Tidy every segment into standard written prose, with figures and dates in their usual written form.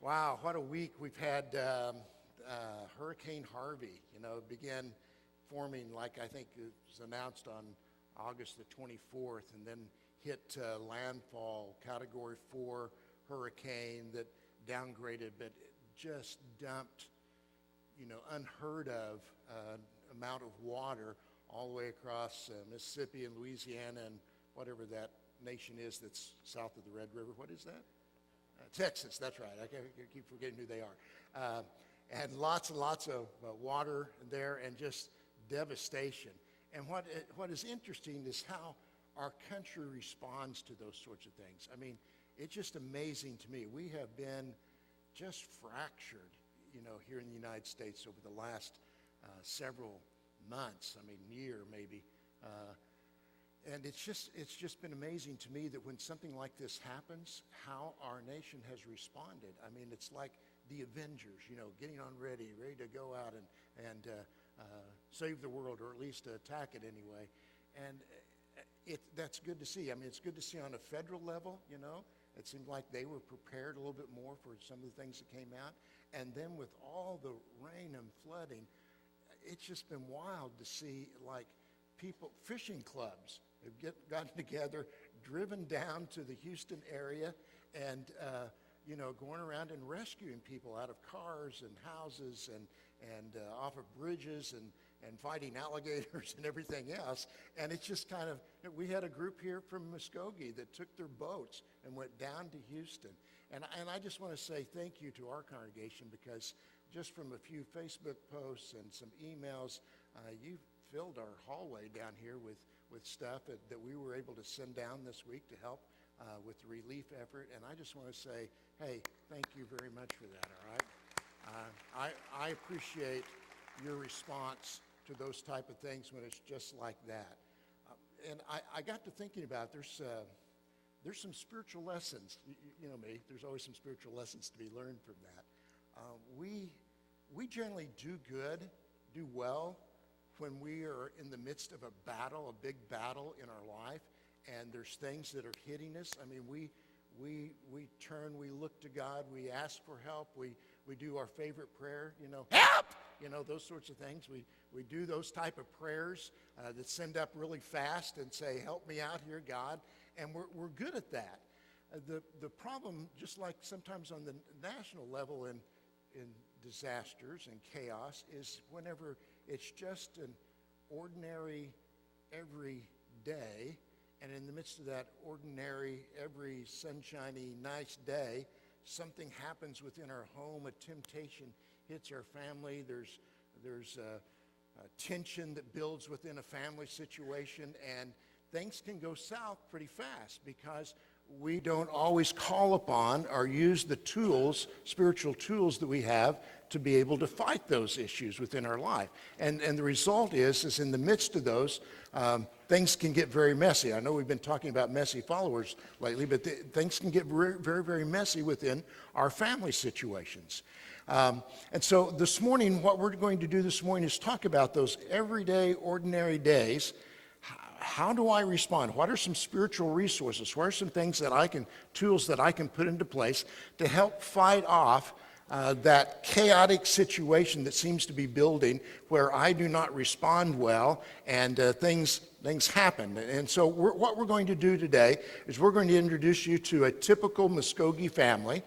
Wow, what a week. We've had Hurricane Harvey, began forming, like I think it was announced on August the 24th, and then hit landfall, Category 4 hurricane that downgraded, but just dumped, unheard of amount of water all the way across Mississippi and Louisiana and whatever that nation is that's south of the Red River. What is that? Texas, that's right. I keep forgetting who they are. And lots of water there and just devastation. And what is interesting is how our country responds to those sorts of things. I mean, it's just amazing to me. We have been just fractured, here in the United States over the last several months, year maybe. And it's just been amazing to me that when something like this happens, how our nation has responded. I mean, it's like the Avengers, getting on ready to go out and save the world, or at least attack it anyway. And that's good to see. I mean, it's good to see on a federal level, It seemed like they were prepared a little bit more for some of the things that came out. And then with all the rain and flooding, it's just been wild to see, like, people, fishing clubs have gotten together, driven down to the Houston area, and going around and rescuing people out of cars and houses and off of bridges and fighting alligators and everything else. And it's just kind of, we had a group here from Muskogee that took their boats and went down to Houston. And I just want to say thank you to our congregation, because just from a few Facebook posts and some emails, you filled our hallway down here with stuff that we were able to send down this week to help with the relief effort. And I just want to say, hey, thank you very much for that, all right? I appreciate your response to those type of things when it's just like that. And I got to thinking about there's some spiritual lessons. You know me, there's always some spiritual lessons to be learned from that. We generally do well, when we are in the midst of a battle, a big battle in our life, and there's things that are hitting us. I mean, we turn, we look to God, we ask for help, we do our favorite prayer, help! Those sorts of things. We do those type of prayers that send up really fast and say, help me out here, God, and we're good at that. The problem, just like sometimes on the national level in disasters and chaos, is whenever it's just an ordinary, every day, and in the midst of that ordinary, every sunshiny, nice day, something happens within our home, a temptation hits our family, there's a tension that builds within a family situation, and things can go south pretty fast because we don't always call upon or use the tools, spiritual tools that we have to be able to fight those issues within our life. And the result is in the midst of those, things can get very messy. I know we've been talking about messy followers lately, but things can get very, very, very messy within our family situations. And so this morning, what we're going to do this morning is talk about those everyday, ordinary days. How do I respond? What are some spiritual resources? What are some things tools that I can put into place to help fight off that chaotic situation that seems to be building where I do not respond well and things happen? And so what we're going to do today is we're going to introduce you to a typical Muskogee family.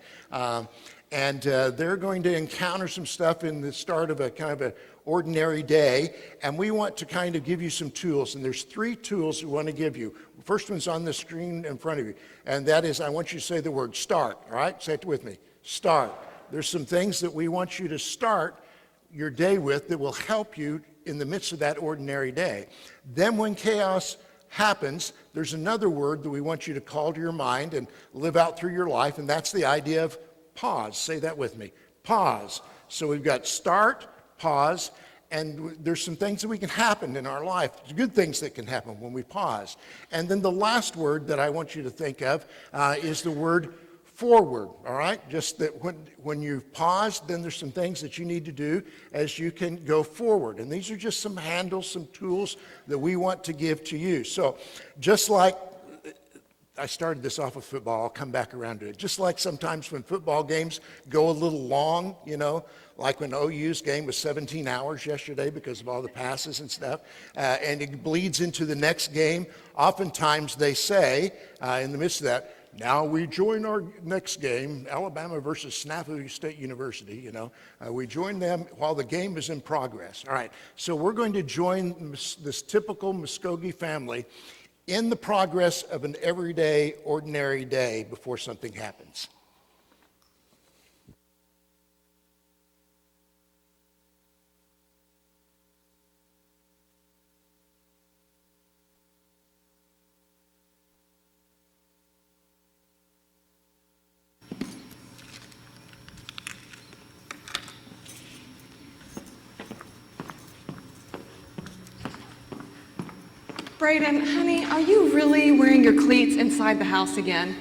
And they're going to encounter some stuff in the start of a kind of an ordinary day, and we want to kind of give you some tools, and there's 3 tools we want to give you. The first one's on the screen in front of you, and that is, I want you to say the word start, all right? Say it with me, start. There's some things that we want you to start your day with that will help you in the midst of that ordinary day. Then when chaos happens, there's another word that we want you to call to your mind and live out through your life, and that's the idea of pause. Say that with me. Pause. So we've got start, pause, and there's some things that we can happen in our life, good things that can happen when we pause. And then the last word that I want you to think of is the word forward, all right? Just that when you've paused, then there's some things that you need to do as you can go forward. And these are just some handles, some tools that we want to give to you. So just like I started this off with football. I'll come back around to it. Just like sometimes when football games go a little long, like when OU's game was 17 hours yesterday because of all the passes and stuff, and it bleeds into the next game. Oftentimes they say, in the midst of that, now we join our next game, Alabama versus Snafu State University, we join them while the game is in progress. All right, so we're going to join this typical Muskogee family in the progress of an everyday, ordinary day before something happens. Brayden, honey, are you really wearing your cleats inside the house again?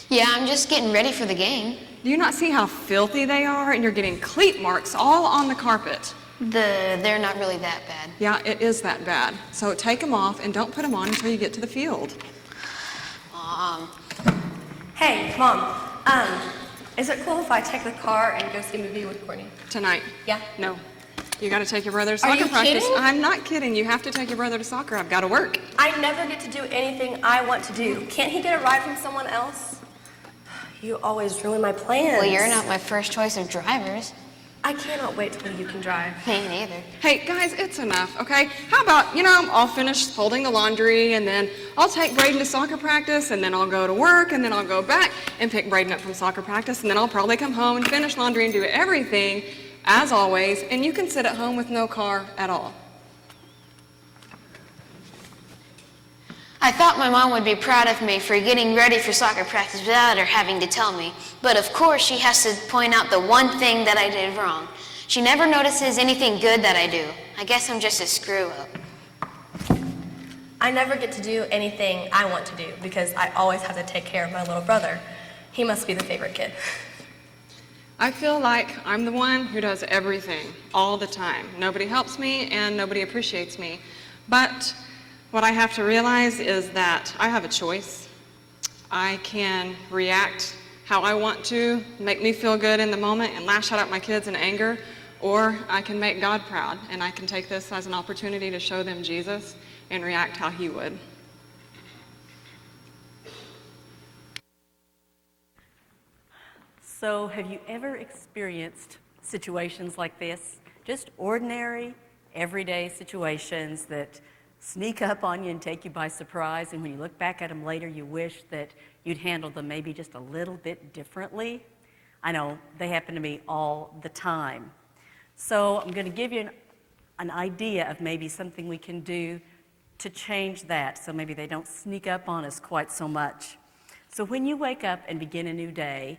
Yeah, I'm just getting ready for the game. Do you not see how filthy they are? And you're getting cleat marks all on the carpet. They're not really that bad. Yeah, it is that bad. So take them off and don't put them on until you get to the field. Hey, Mom, is it cool if I take the car and go see a movie with Courtney? Tonight? Yeah. No. You got to take your brother to Are soccer you practice. kidding? I'm not kidding. You have to take your brother to soccer. I've got to work. I never get to do anything I want to do. Can't he get a ride from someone else? You always ruin my plans. Well, you're not my first choice of drivers. I cannot wait till you can drive. Me neither. Hey, guys, it's enough, okay? How about, I'll finish folding the laundry, and then I'll take Brayden to soccer practice, and then I'll go to work, and then I'll go back and pick Brayden up from soccer practice, and then I'll probably come home and finish laundry and do everything, as always, and you can sit at home with no car at all. I thought my mom would be proud of me for getting ready for soccer practice without her having to tell me. But of course, she has to point out the one thing that I did wrong. She never notices anything good that I do. I guess I'm just a screw-up. I never get to do anything I want to do because I always have to take care of my little brother. He must be the favorite kid. I feel like I'm the one who does everything all the time. Nobody helps me and nobody appreciates me. But what I have to realize is that I have a choice. I can react how I want to, make me feel good in the moment and lash out at my kids in anger, or I can make God proud and I can take this as an opportunity to show them Jesus and react how he would. So have you ever experienced situations like this? Just ordinary, everyday situations that sneak up on you and take you by surprise, and when you look back at them later, you wish that you'd handled them maybe just a little bit differently. I know, they happen to me all the time. So I'm going to give you an idea of maybe something we can do to change that, so maybe they don't sneak up on us quite so much. So when you wake up and begin a new day,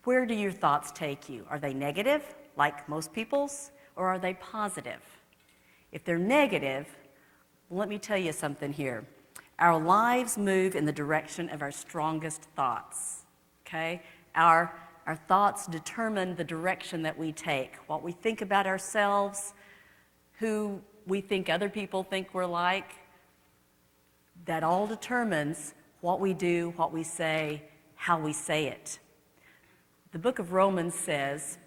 where do your thoughts take you? Are they negative, like most people's, or are they positive? If they're negative, let me tell you something here. Our lives move in the direction of our strongest thoughts, okay? Our thoughts determine the direction that we take, what we think about ourselves, who we think other people think we're like. That all determines what we do, what we say, how we say it. The book of Romans says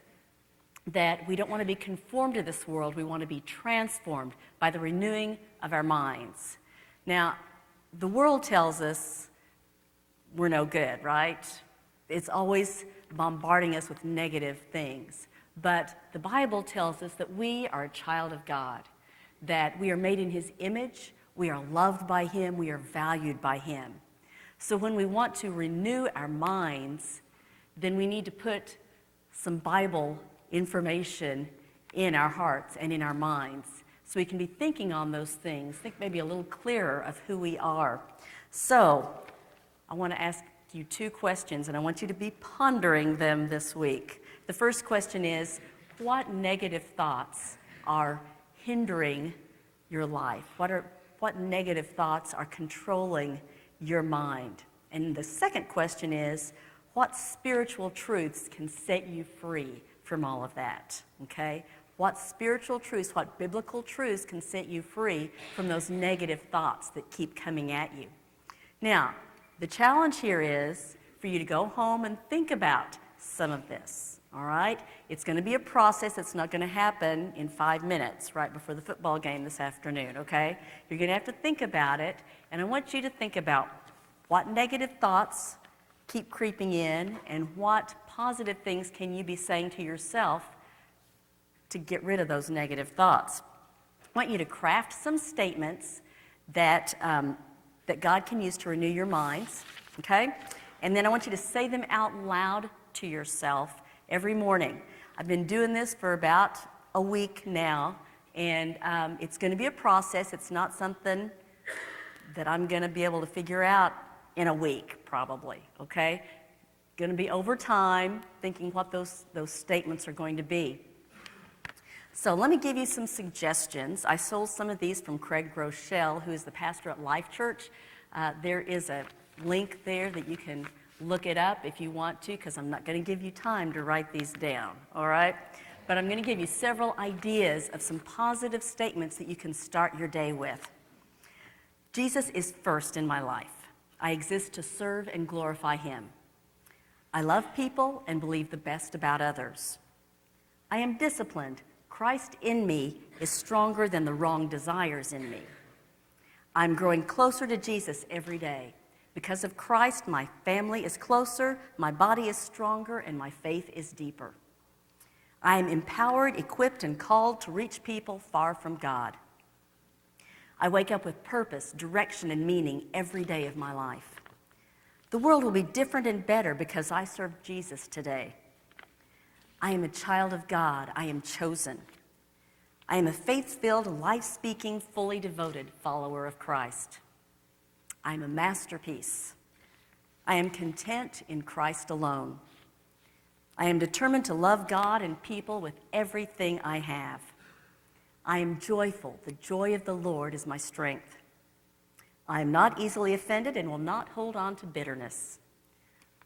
that we don't want to be conformed to this world, we want to be transformed by the renewing of our minds. Now, the world tells us we're no good, right? It's always bombarding us with negative things. But the Bible tells us that we are a child of God, that we are made in his image, we are loved by him, we are valued by him. So when we want to renew our minds, then we need to put some Bible information in our hearts and in our minds so we can be thinking on those things, think maybe a little clearer of who we are. So I want to ask you two questions, and I want you to be pondering them this week. The first question is, what negative thoughts are hindering your life? What negative thoughts are controlling your mind? And the second question is, what spiritual truths can set you free from all of that, okay? What spiritual truths, what biblical truths can set you free from those negative thoughts that keep coming at you? Now, the challenge here is for you to go home and think about some of this, all right? It's going to be a process. It's not going to happen in 5 minutes right before the football game this afternoon, okay? You're going to have to think about it, and I want you to think about what negative thoughts keep creeping in and what positive things can you be saying to yourself to get rid of those negative thoughts. I want you to craft some statements that God can use to renew your minds, okay? And then I want you to say them out loud to yourself every morning. I've been doing this for about a week now, and it's going to be a process. It's not something that I'm going to be able to figure out in a week, probably, okay? Going to be over time, thinking what those statements are going to be. So let me give you some suggestions. I sold some of these from Craig Groeschel, who is the pastor at Life Church. There is a link there that you can look it up if you want to, because I'm not going to give you time to write these down, all right? But I'm going to give you several ideas of some positive statements that you can start your day with. Jesus is first in my life. I exist to serve and glorify Him. I love people and believe the best about others. I am disciplined. Christ in me is stronger than the wrong desires in me. I'm growing closer to Jesus every day. Because of Christ, my family is closer, my body is stronger, and my faith is deeper. I am empowered, equipped, and called to reach people far from God. I wake up with purpose, direction, and meaning every day of my life. The world will be different and better because I serve Jesus today. I am a child of God. I am chosen. I am a faith-filled, life-speaking, fully devoted follower of Christ. I am a masterpiece. I am content in Christ alone. I am determined to love God and people with everything I have. I am joyful. The joy of the Lord is my strength. I am not easily offended and will not hold on to bitterness.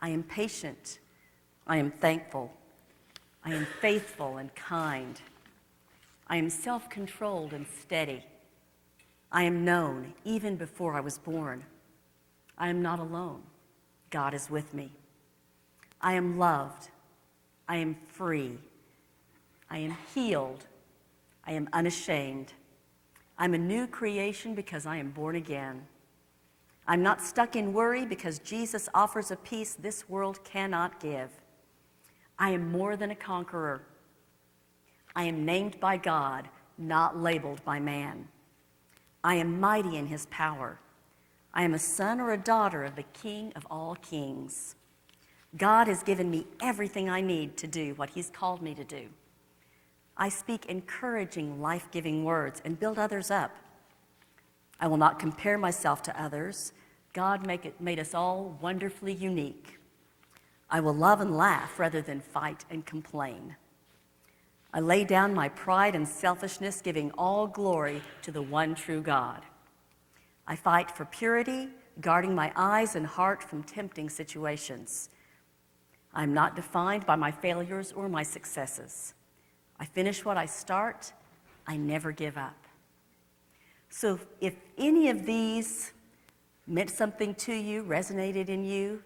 I am patient. I am thankful. I am faithful and kind. I am self-controlled and steady. I am known even before I was born. I am not alone. God is with me. I am loved. I am free. I am healed. I am unashamed. I'm a new creation because I am born again. I'm not stuck in worry because Jesus offers a peace this world cannot give. I am more than a conqueror. I am named by God, not labeled by man. I am mighty in His power. I am a son or a daughter of the King of all kings. God has given me everything I need to do what He's called me to do. I speak encouraging, life-giving words and build others up. I will not compare myself to others. God made us all wonderfully unique. I will love and laugh rather than fight and complain. I lay down my pride and selfishness, giving all glory to the one true God. I fight for purity, guarding my eyes and heart from tempting situations. I'm not defined by my failures or my successes. I finish what I start. I never give up. So if any of these meant something to you, resonated in you,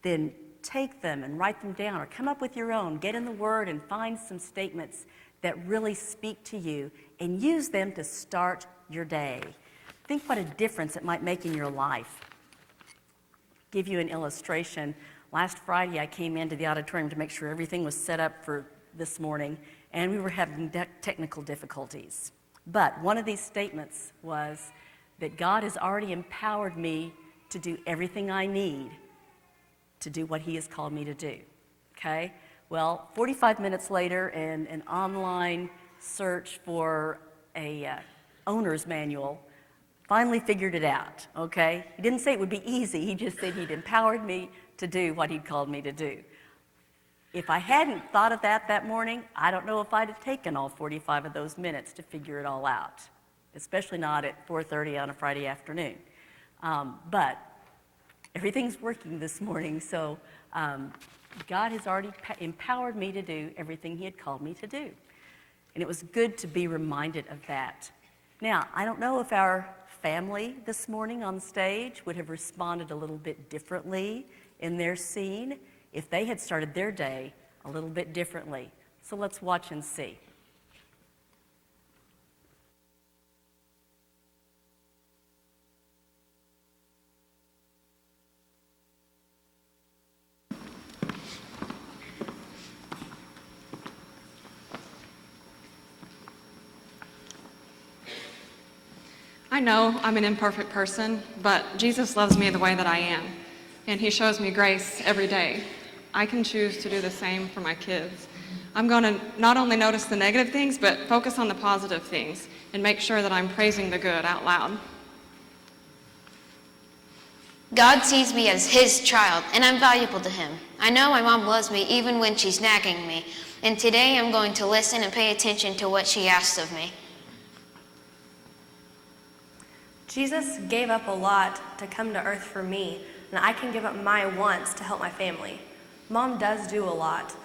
then take them and write them down or come up with your own. Get in the Word and find some statements that really speak to you and use them to start your day. Think what a difference it might make in your life. Give you an illustration. Last Friday I came into the auditorium to make sure everything was set up for this morning, and we were having technical difficulties. But one of these statements was that God has already empowered me to do everything I need to do what He has called me to do, okay? Well, 45 minutes later, and an online search for a owner's manual finally figured it out, okay? He didn't say it would be easy. He just said He'd empowered me to do what He'd called me to do. If I hadn't thought of that morning, I don't know if I'd have taken all 45 of those minutes to figure it all out, especially not at 4:30 on a Friday afternoon. But everything's working this morning, so God has already empowered me to do everything He had called me to do. And it was good to be reminded of that. Now, I don't know if our family this morning on stage would have responded a little bit differently in their scene if they had started their day a little bit differently. So let's watch and see. I know I'm an imperfect person, but Jesus loves me the way that I am, and he shows me grace every day. I can choose to do the same for my kids. I'm going to not only notice the negative things, but focus on the positive things and make sure that I'm praising the good out loud. God sees me as his child, and I'm valuable to him. I know my mom loves me even when she's nagging me, and today I'm going to listen and pay attention to what she asks of me. Jesus gave up a lot to come to earth for me, and I can give up my wants to help my family. Mom does do a lot,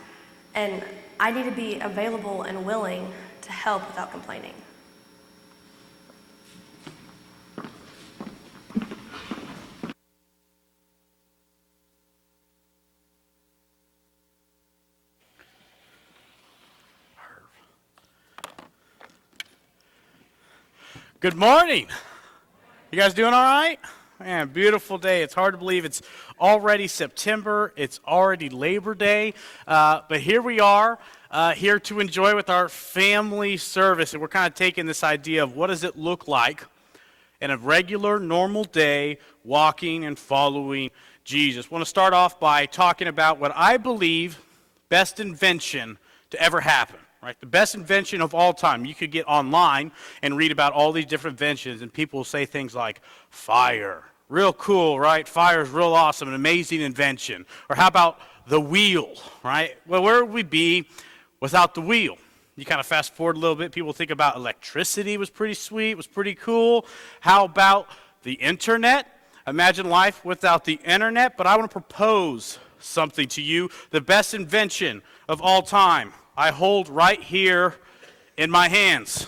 and I need to be available and willing to help without complaining. Good morning. You guys doing all right? Man, beautiful day. It's hard to believe it's already September. It's already Labor Day. But here we are, here to enjoy with our family service. And we're kind of taking this idea of what does it look like in a regular, normal day walking and following Jesus. I want to start off by talking about what I believe best invention to ever happen. Right, the best invention of all time. You could get online and read about all these different inventions, and people will say things like fire. Real cool, right? Fire is real awesome, an amazing invention. Or how about the wheel, right? Well, where would we be without the wheel? You kind of fast forward a little bit, people think about electricity was pretty sweet, was pretty cool. How about the internet? Imagine life without the internet, but I want to propose something to you, the best invention of all time. I hold right here in my hands,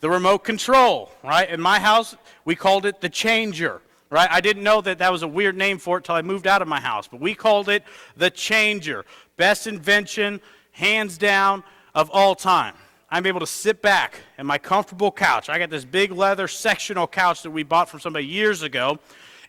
the remote control, right? In my house, we called it the changer, right? I didn't know that that was a weird name for it till I moved out of my house, but we called it the changer. Best invention, hands down, of all time. I'm able to sit back in my comfortable couch. I got this big leather sectional couch that we bought from somebody years ago,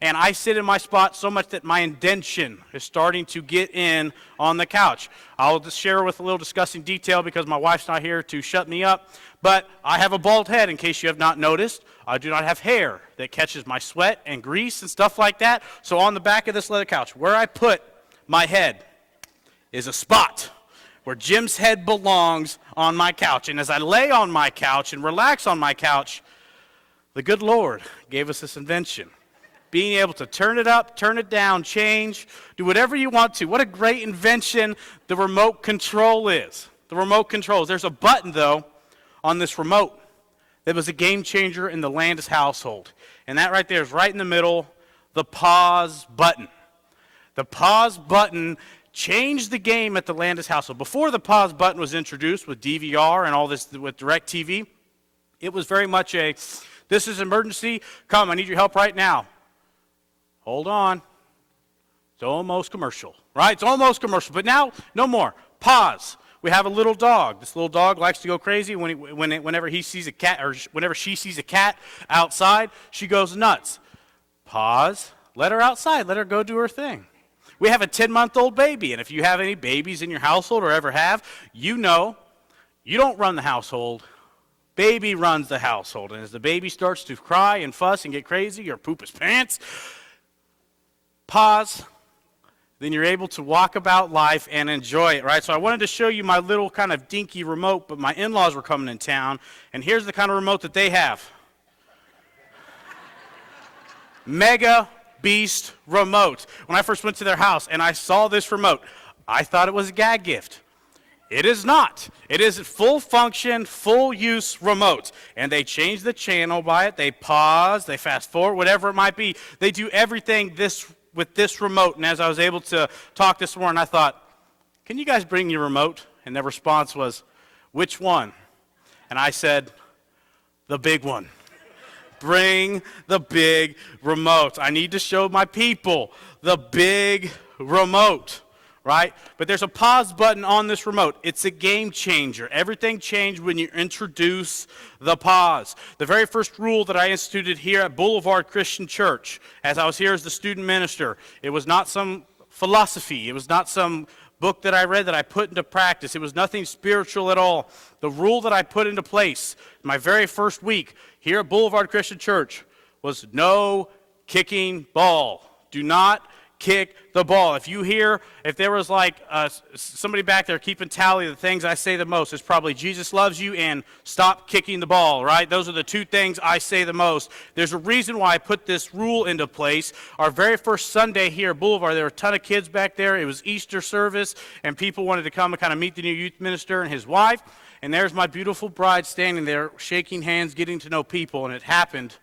and I sit in my spot so much that my indentation is starting to get in on the couch. I'll just share with a little disgusting detail because my wife's not here to shut me up, but I have a bald head in case you have not noticed. I do not have hair that catches my sweat and grease and stuff like that. So on the back of this leather couch, where I put my head is a spot where Jim's head belongs on my couch. And as I lay on my couch and relax on my couch, the good Lord gave us this invention. Being able to turn it up, turn it down, change, do whatever you want to. What a great invention the remote control is. The remote controls. There's a button, though, on this remote that was a game changer in the Landis household. And that right there is right in the middle, the pause button. The pause button changed the game at the Landis household. Before the pause button was introduced with DVR and all this with DirecTV, it was very much a, this is emergency, come, I need your help right now. Hold on. It's almost commercial, right? It's almost commercial. But now, no more. Pause. We have a little dog. This little dog likes to go crazy whenever he sees a cat, or whenever she sees a cat outside, she goes nuts. Pause. Let her outside. Let her go do her thing. We have a 10-month-old baby, and if you have any babies in your household or ever have, you know you don't run the household. Baby runs the household. And as the baby starts to cry and fuss and get crazy or poop his pants, pause, then you're able to walk about life and enjoy it, right? So I wanted to show you my little kind of dinky remote, but my in-laws were coming in town, and here's the kind of remote that they have. Mega Beast remote. When I first went to their house and I saw this remote, I thought it was a gag gift. It is not. It is a full function, full use remote. And they change the channel by it. They pause, they fast forward, whatever it might be. They do everything with this remote. And as I was able to talk this morning, I thought, can you guys bring your remote? And their response was, which one? And I said, the big one. bring the big remote. I need to show my people the big remote, right? But there's a pause button on this remote. It's a game changer. Everything changed when you introduce the pause. The very first rule that I instituted here at Boulevard Christian Church, as I was here as the student minister, it was not some philosophy. It was not some book that I read that I put into practice. It was nothing spiritual at all. The rule that I put into place my very first week here at Boulevard Christian Church was no kicking ball. Do not kick the ball. If there was like somebody back there keeping tally of the things I say the most, it's probably Jesus loves you and stop kicking the ball, right? Those are the two things I say the most. There's a reason why I put this rule into place. Our very first Sunday here at Boulevard, there were a ton of kids back there. It was Easter service, and people wanted to come and kind of meet the new youth minister and his wife. And there's my beautiful bride standing there, shaking hands, getting to know people, and it happened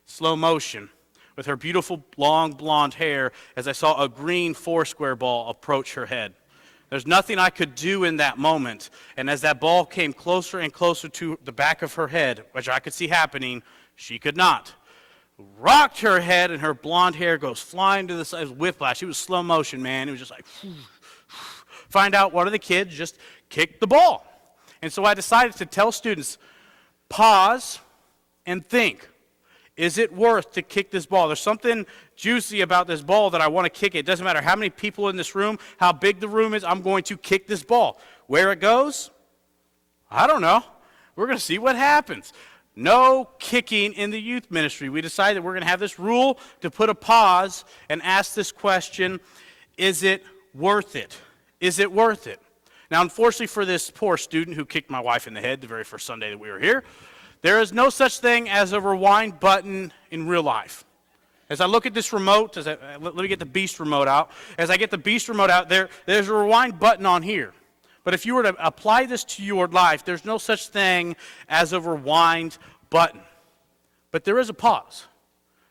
slow motion, with her beautiful long blonde hair, as I saw a green Foursquare ball approach her head. There's nothing I could do in that moment, and as that ball came closer and closer to the back of her head, which I could see happening, she could not. Rocked her head, and her blonde hair goes flying to the side. It was whiplash. It was slow motion, man. It was just like, find out one of the kids just kicked the ball. And so I decided to tell students, pause and think. Is it worth to kick this ball? There's something juicy about this ball that I want to kick it. It doesn't matter how many people in this room, how big the room is, I'm going to kick this ball. Where it goes, I don't know. We're going to see what happens. No kicking in the youth ministry. We decided we're going to have this rule to put a pause and ask this question, is it worth it? Is it worth it? Now, unfortunately for this poor student who kicked my wife in the head the very first Sunday that we were here, there is no such thing as a rewind button in real life. As I look at this remote, let me get the Beast remote out. As I get the Beast remote out, there's a rewind button on here. But if you were to apply this to your life, there's no such thing as a rewind button. But there is a pause.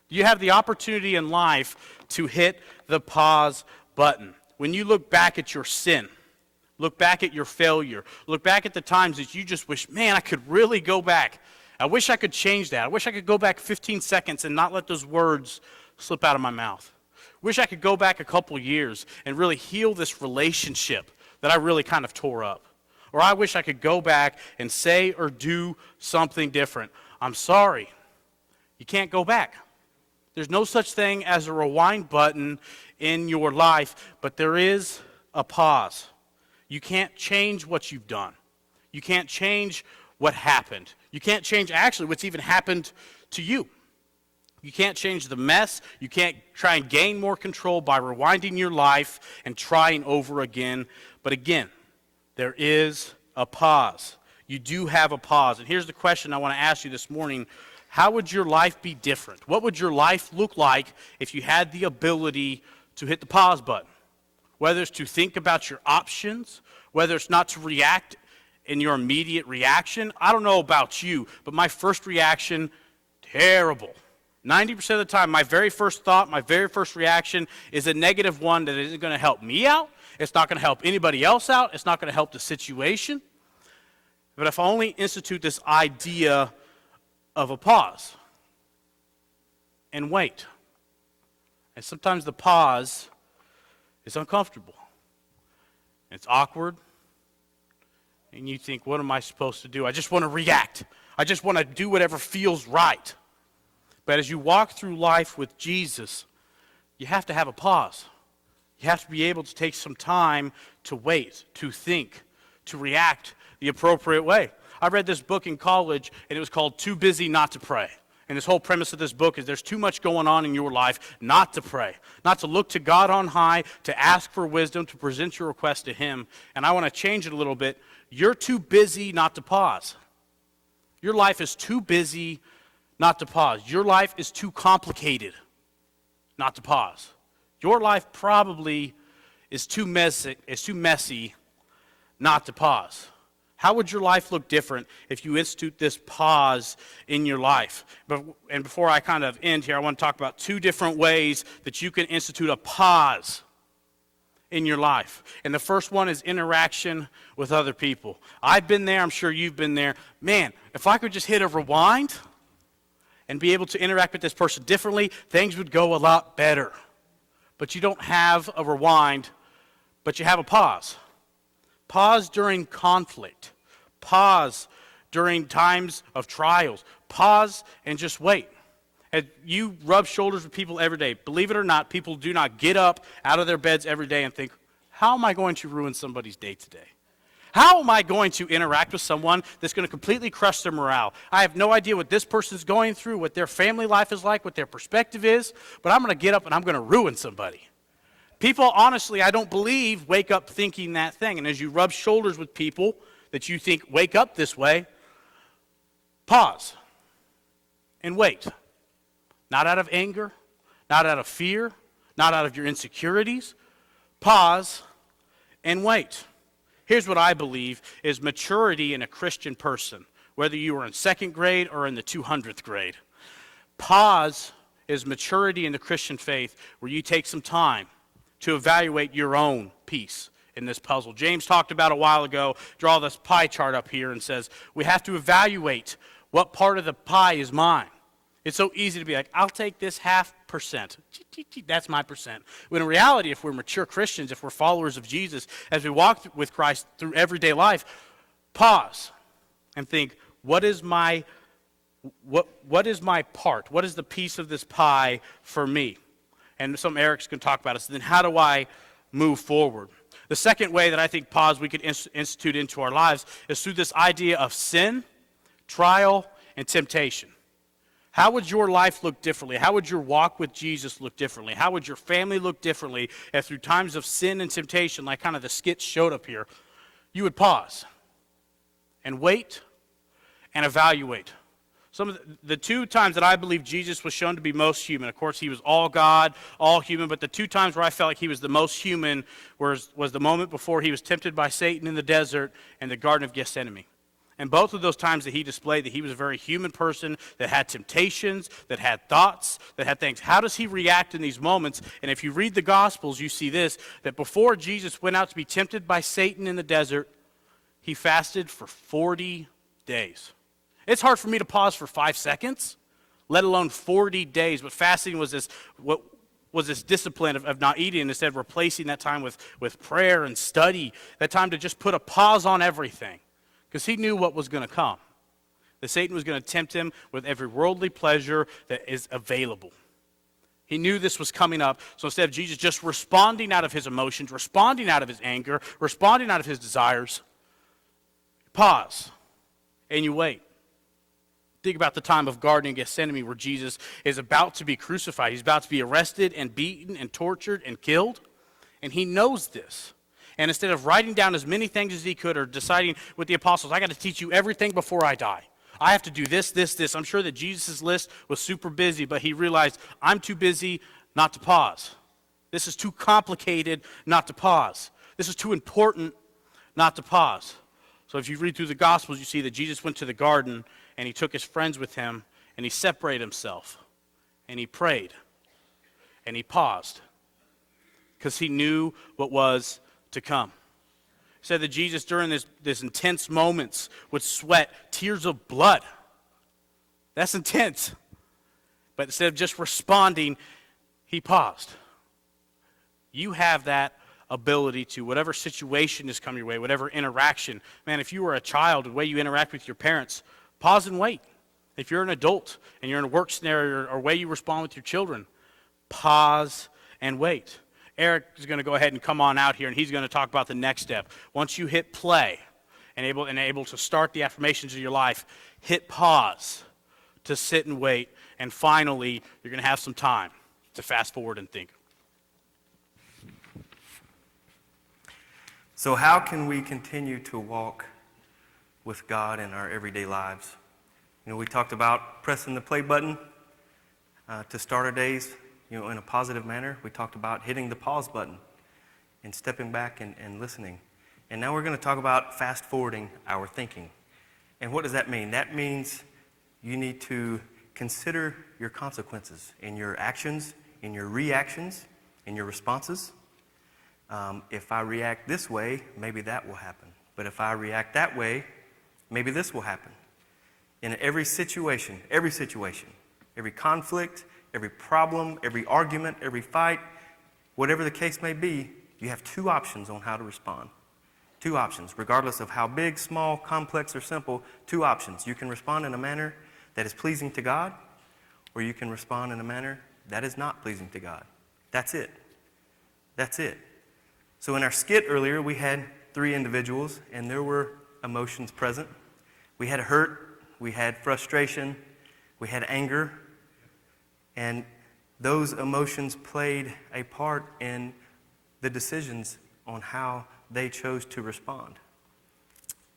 You have the opportunity in life to hit the pause button. When you look back at your sin, look back at your failure, look back at the times that you just wish, man, I could really go back. I wish I could change that. I wish I could go back 15 seconds and not let those words slip out of my mouth. Wish I could go back a couple years and really heal this relationship that I really kind of tore up. Or I wish I could go back and say or do something different. I'm sorry. You can't go back. There's no such thing as a rewind button in your life, but there is a pause. You can't change what you've done. You can't change what happened. You can't change actually what's even happened to you. You can't change the mess. You can't try and gain more control by rewinding your life and trying over again. But again, there is a pause. You do have a pause. And here's the question I want to ask you this morning. How would your life be different? What would your life look like if you had the ability to hit the pause button? Whether it's to think about your options, whether it's not to react in your immediate reaction. I don't know about you, but my first reaction, terrible. 90% of the time, my very first thought, my very first reaction is a negative one that isn't going to help me out. It's not going to help anybody else out. It's not going to help the situation. But if I only institute this idea of a pause and wait, and sometimes the pause is uncomfortable. It's awkward. And you think, what am I supposed to do? I just want to react. I just want to do whatever feels right. But as you walk through life with Jesus, you have to have a pause. You have to be able to take some time to wait, to think, to react the appropriate way. I read this book in college, and it was called Too Busy Not to Pray. And this whole premise of this book is there's too much going on in your life not to pray, not to look to God on high, to ask for wisdom, to present your request to Him. And I want to change it a little bit. You're too busy not to pause. Your life is too busy not to pause. Your life is too complicated not to pause. Your life probably is too messy not to pause. How would your life look different if you institute this pause in your life? And before I kind of end here, I want to talk about two different ways that you can institute a pause in your life. And the first one is interaction with other people. I've been there. I'm sure you've been there. Man, if I could just hit a rewind and be able to interact with this person differently, things would go a lot better. But you don't have a rewind, but you have a pause. Pause during conflict. Pause during times of trials. Pause and just wait. As you rub shoulders with people every day, believe it or not, people do not get up out of their beds every day and think, how am I going to ruin somebody's day today? How am I going to interact with someone that's going to completely crush their morale? I have no idea what this person's going through, what their family life is like, what their perspective is, but I'm going to get up and I'm going to ruin somebody. People, honestly, I don't believe, wake up thinking that thing. And as you rub shoulders with people that you think wake up this way, pause and wait. Not out of anger, not out of fear, not out of your insecurities. Pause and wait. Here's what I believe is maturity in a Christian person, whether you are in second grade or in the 200th grade. Pause is maturity in the Christian faith, where you take some time to evaluate your own piece in this puzzle. James talked about a while ago, draw this pie chart up here and says, we have to evaluate what part of the pie is mine. It's so easy to be like, I'll take this 0.5%. That's my percent. When in reality, if we're mature Christians, if we're followers of Jesus, as we walk with Christ through everyday life, pause and think, what is my part? What is the piece of this pie for me? And some Eric's going to talk about it. So then how do I move forward? The second way that I think pause we could institute into our lives is through this idea of sin, trial, and temptation. How would your life look differently? How would your walk with Jesus look differently? How would your family look differently if through times of sin and temptation, like kind of the skits showed up here, you would pause and wait and evaluate? Some of the two times that I believe Jesus was shown to be most human, of course, he was all God, all human, but the two times where I felt like he was the most human was the moment before he was tempted by Satan in the desert and the Garden of Gethsemane. And both of those times that he displayed that he was a very human person that had temptations, that had thoughts, that had things. How does he react in these moments? And if you read the Gospels, you see this, that before Jesus went out to be tempted by Satan in the desert, he fasted for 40 days. It's hard for me to pause for 5 seconds, let alone 40 days. But fasting was this discipline of not eating, and instead replacing that time with prayer and study, that time to just put a pause on everything. Because he knew what was going to come. That Satan was going to tempt him with every worldly pleasure that is available. He knew this was coming up. So instead of Jesus just responding out of his emotions, responding out of his anger, responding out of his desires, pause and you wait. Think about the time of Garden of Gethsemane where Jesus is about to be crucified. He's about to be arrested and beaten and tortured and killed. And he knows this. And instead of writing down as many things as he could or deciding with the apostles, I got to teach you everything before I die. I have to do this, this, this. I'm sure that Jesus' list was super busy, but he realized, I'm too busy not to pause. This is too complicated not to pause. This is too important not to pause. So if you read through the Gospels, you see that Jesus went to the garden and he took his friends with him and he separated himself and he prayed and he paused because he knew what was to come. It said that Jesus during this intense moments would sweat tears of blood. That's intense. But instead of just responding, he paused. You have that ability to, whatever situation is coming your way, whatever interaction. Man, if you were a child, the way you interact with your parents, pause and wait. If you're an adult and you're in a work scenario or way you respond with your children, pause and wait. Eric is going to go ahead and come on out here, and he's going to talk about the next step. Once you hit play and able to start the affirmations of your life, hit pause to sit and wait, and finally, you're going to have some time to fast forward and think. So how can we continue to walk with God in our everyday lives? You know, we talked about pressing the play button to start our days, in a positive manner. We talked about hitting the pause button and stepping back and listening. And now we're going to talk about fast forwarding our thinking. And what does that mean? That means you need to consider your consequences in your actions, in your reactions, in your responses. If I react this way, maybe that will happen. But if I react that way, maybe this will happen. In every situation, every conflict, every problem, every argument, every fight, whatever the case may be, you have two options on how to respond. Two options, regardless of how big, small, complex, or simple, two options. You can respond in a manner that is pleasing to God, or you can respond in a manner that is not pleasing to God. That's it. That's it. So in our skit earlier, we had 3 individuals, and there were emotions present. We had hurt, we had frustration, we had anger, and those emotions played a part in the decisions on how they chose to respond.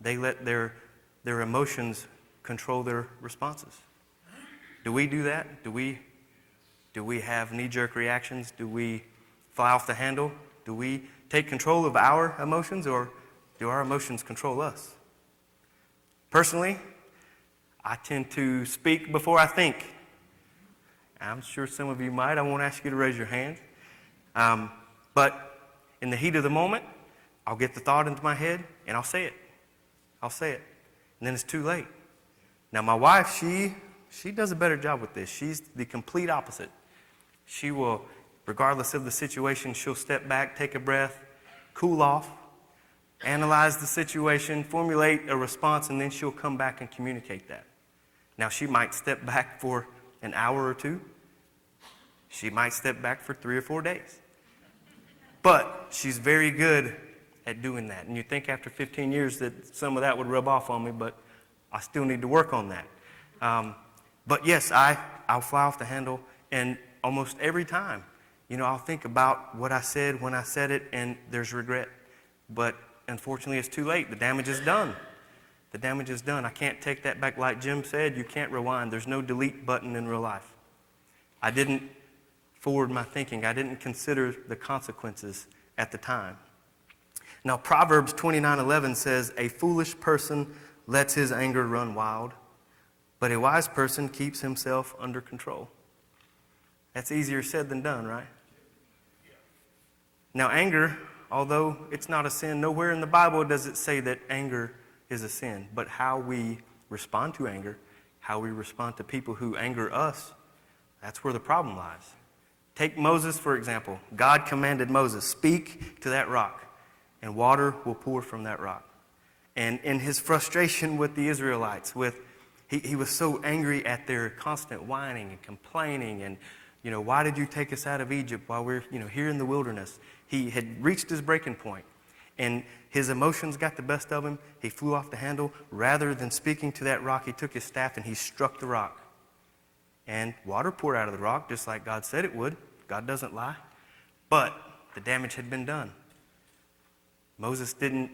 They let their emotions control their responses. Do we do that? Do we have knee-jerk reactions? Do we fly off the handle? Do we take control of our emotions, or do our emotions control us? Personally, I tend to speak before I think. I'm sure some of you might. I won't ask you to raise your hand. But in the heat of the moment, I'll get the thought into my head, and I'll say it. I'll say it. And then it's too late. Now, my wife, she does a better job with this. She's the complete opposite. She will, regardless of the situation, she'll step back, take a breath, cool off, analyze the situation, formulate a response, and then she'll come back and communicate that. Now, she might step back for an hour or 2. She might step back for 3 or 4 days. But she's very good at doing that. And you think after 15 years that some of that would rub off on me, but I still need to work on that. But yes, I'll fly off the handle, and almost every time, I'll think about what I said when I said it, and there's regret. But unfortunately, it's too late. The damage is done. The damage is done. I can't take that back. Like Jim said, you can't rewind. There's no delete button in real life. I didn't forward my thinking. I didn't consider the consequences at the time. Now, Proverbs 29:11 says, "A foolish person lets his anger run wild, but a wise person keeps himself under control." That's easier said than done, right? Now, anger, although it's not a sin, nowhere in the Bible does it say that anger is a sin. But how we respond to anger, how we respond to people who anger us, that's where the problem lies. Take Moses, for example. God commanded Moses, "Speak to that rock, and water will pour from that rock." And in his frustration with the Israelites, he was so angry at their constant whining and complaining and, why did you take us out of Egypt while we're, here in the wilderness? He had reached his breaking point, and his emotions got the best of him. He flew off the handle. Rather than speaking to that rock, he took his staff and he struck the rock. And water poured out of the rock, just like God said it would. God doesn't lie. But the damage had been done. Moses didn't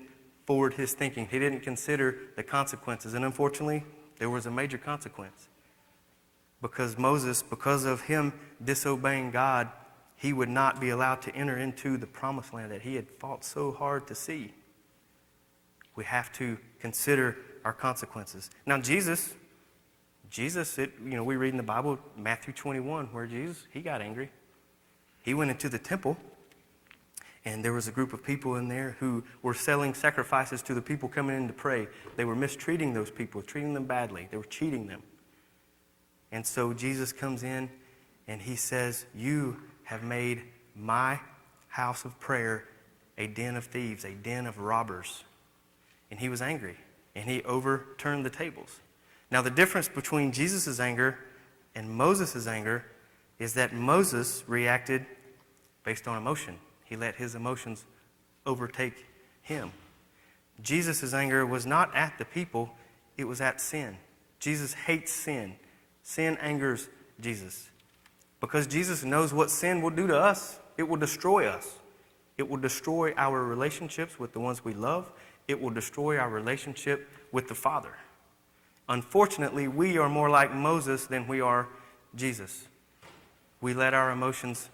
forward his thinking. He didn't consider the consequences. And unfortunately, there was a major consequence. Because Moses, because of him disobeying God, he would not be allowed to enter into the promised land that he had fought so hard to see. We have to consider our consequences. Now, Jesus, we read in the Bible, Matthew 21, where Jesus, he got angry. He went into the temple, and there was a group of people in there who were selling sacrifices to the people coming in to pray. They were mistreating those people, treating them badly. They were cheating them. And so Jesus comes in, and he says, "You have made my house of prayer a den of thieves, a den of robbers." And he was angry, and he overturned the tables. Now, the difference between Jesus' anger and Moses' anger is that Moses reacted based on emotion. He let his emotions overtake him. Jesus' anger was not at the people, it was at sin. Jesus hates sin. Sin angers Jesus. Because Jesus knows what sin will do to us. It will destroy us. It will destroy our relationships with the ones we love. It will destroy our relationship with the Father. Unfortunately, we are more like Moses than we are Jesus. We let our emotions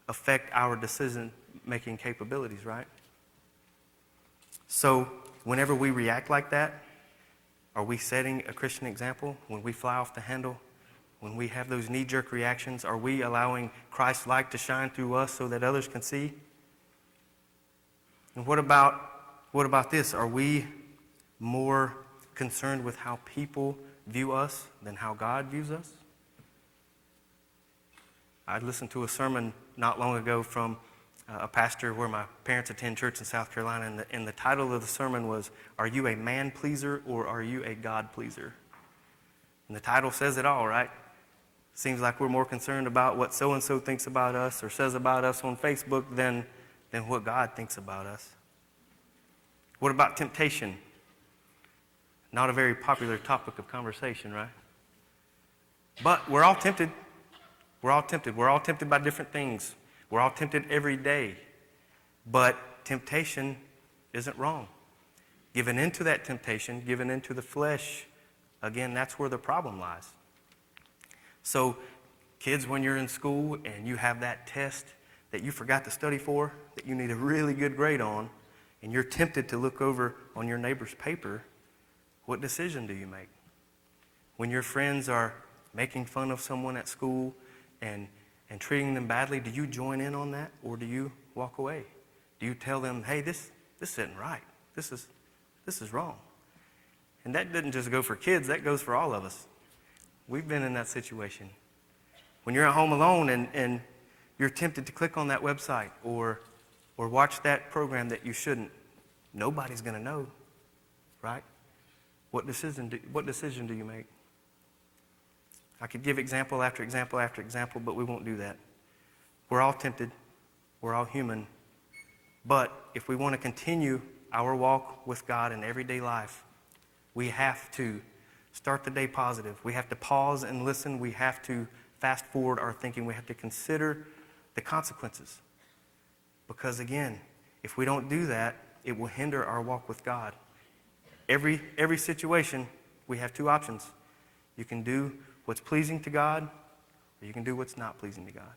affect our decision-making capabilities, right? So whenever we react like that, are we setting a Christian example? When we fly off the handle, when we have those knee-jerk reactions, are we allowing Christ's light to shine through us so that others can see? And what about this? Are we more concerned with how people view us than how God views us? I listened to a sermon not long ago from a pastor where my parents attend church in South Carolina, and the title of the sermon was, "Are you a man pleaser or are you a God pleaser?" And the title says it all, right? Seems like we're more concerned about what so-and-so thinks about us or says about us on Facebook than what God thinks about us. What about temptation? Not a very popular topic of conversation, right? But we're all tempted. We're all tempted. We're all tempted by different things. We're all tempted every day. But temptation isn't wrong. Giving into that temptation, giving into the flesh, again, that's where the problem lies. So, kids, when you're in school and you have that test that you forgot to study for, that you need a really good grade on, and you're tempted to look over on your neighbor's paper, what decision do you make? When your friends are making fun of someone at school and treating them badly, do you join in on that, or do you walk away? Do you tell them, hey, this isn't right. This is wrong. And that didn't just go for kids, that goes for all of us. We've been in that situation. When you're at home alone and you're tempted to click on that website or watch that program that you shouldn't, nobody's going to know, right? What decision do you make? I could give example after example after example, but we won't do that. We're all tempted. We're all human. But if we want to continue our walk with God in everyday life, we have to start the day positive. We have to pause and listen. We have to fast forward our thinking. We have to consider the consequences. Because again, if we don't do that, it will hinder our walk with God. Every situation, we have two options. You can do what's pleasing to God, or you can do what's not pleasing to God.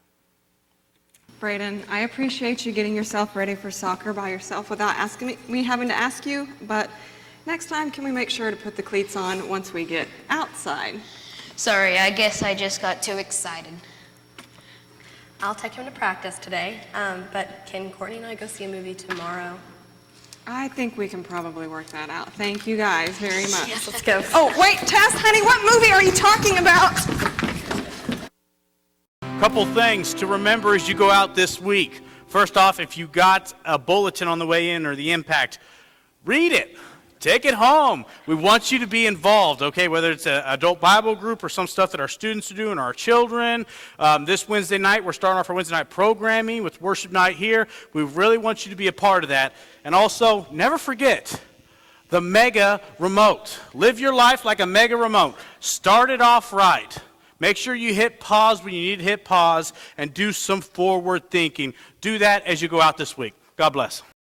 Braden, I appreciate you getting yourself ready for soccer by yourself without asking me having to ask you, but next time, can we make sure to put the cleats on once we get outside? Sorry, I guess I just got too excited. I'll take him to practice today, but can Courtney and I go see a movie tomorrow? I think we can probably work that out. Thank you guys very much. Yes, let's go. Oh, wait, Tess, honey, what movie are you talking about? Couple things to remember as you go out this week. First off, if you got a bulletin on the way in or the impact, read it. Take it home. We want you to be involved, okay, whether it's an adult Bible group or some stuff that our students are doing, our children. This Wednesday night, we're starting off our Wednesday night programming with worship night here. We really want you to be a part of that. And also, never forget the mega remote. Live your life like a mega remote. Start it off right. Make sure you hit pause when you need to hit pause and do some forward thinking. Do that as you go out this week. God bless.